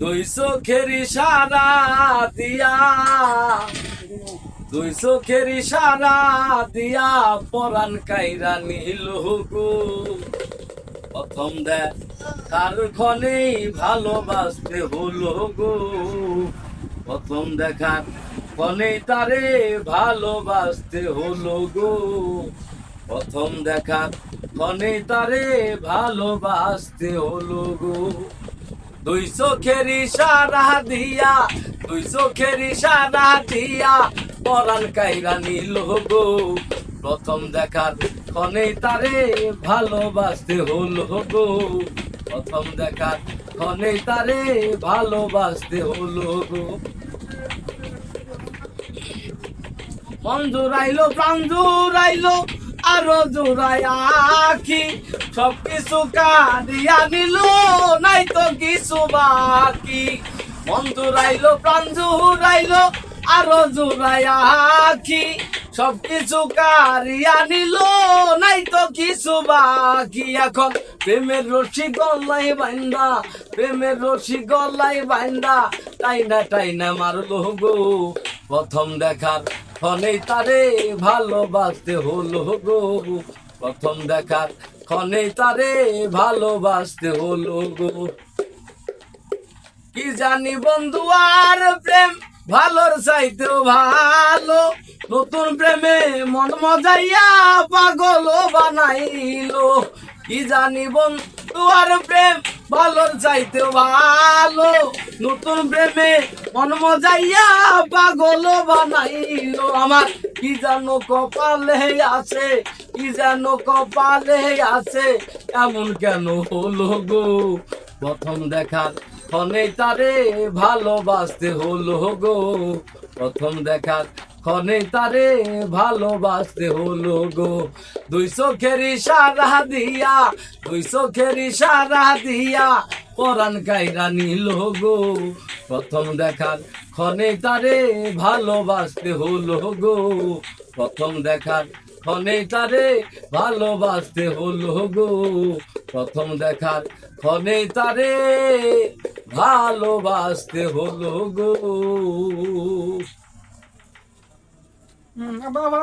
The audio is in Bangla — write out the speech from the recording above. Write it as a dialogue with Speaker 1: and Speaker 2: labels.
Speaker 1: দুই চোখের ইশারা দিয়া, দুই চোখের ইশারা দিয়া পরাণ কাইরা নিল গো। প্রথম দেখার ক্ষণেই ভালোবাসতে হলো গো। প্রথম দেখার ক্ষণেই তারে ভালোবাসতে হলো গো। প্রথম দেখার ক্ষণেই তারে ভালোবাসতে হলো গো। দুই চোখের ইশারা দিয়া, দুই চোখের ইশারা দিয়া পরাণ কাইরা নিল গো। প্রথম দেখার ক্ষণেই তারে ভালোবাসতে হলো গো। প্রথম দেখার ক্ষণেই তারে ভালোবাসতে হলো গো। মন জুড়াইলো প্রাণ জুড়াইলো আরো জুড়াই আখি, সবকিছু কাঁদিয়া নিল নাই তো কিছু বাকি। মন জুড়াইলো প্রাণ জুড়াইলো আরো জুড়াই আখি, সবকিছু কারিয়া নিল নাই তো কিছু বাকি। এখন প্রেমের রশি গলাই বাইন্দা, প্রেমের রশি গলাই বাইন্দা টাইনা টাইনা মারলো গো। প্রথম দেখার ক্ষণেই তারে ভালোবাসতে হলো গো। প্রথম দেখার ক্ষণেই তারে ভালোবাসতে হলো গো। কি জানি বন্ধু আর প্রেম ভালোর চাইতেও ভালো, নতুন প্রেমে মন মজাইয়া পাগল বানাইলো। কি জানি বন্ধু আর প্রেম ভালোর চাইতেও ভালো, নতুন প্রেমে মন মজাইয়া পাগল বানাইলো। আমার কি জানো কপালে আছে, কি জানো কপালে আছে, এমন কেন হলো গো। প্রথম দেখার ক্ষণেই তারে ভালোবাসতে হলো গো। প্রথম দেখার ক্ষণেই তারে ভালোবাসতে হলো গো। দুই চোখের ইশারা দিয়া, দুই চোখের ইশারা দিয়া পরাণ কাইরা নিল গো। প্রথম দেখার ক্ষণেই তারে ভালোবাসতে হলো গো। প্রথম দেখার ক্ষণেই তারে ভালোবাসতে হলো গো। প্রথম দেখার ক্ষণেই তারে ভালোবাসতে হলো গো।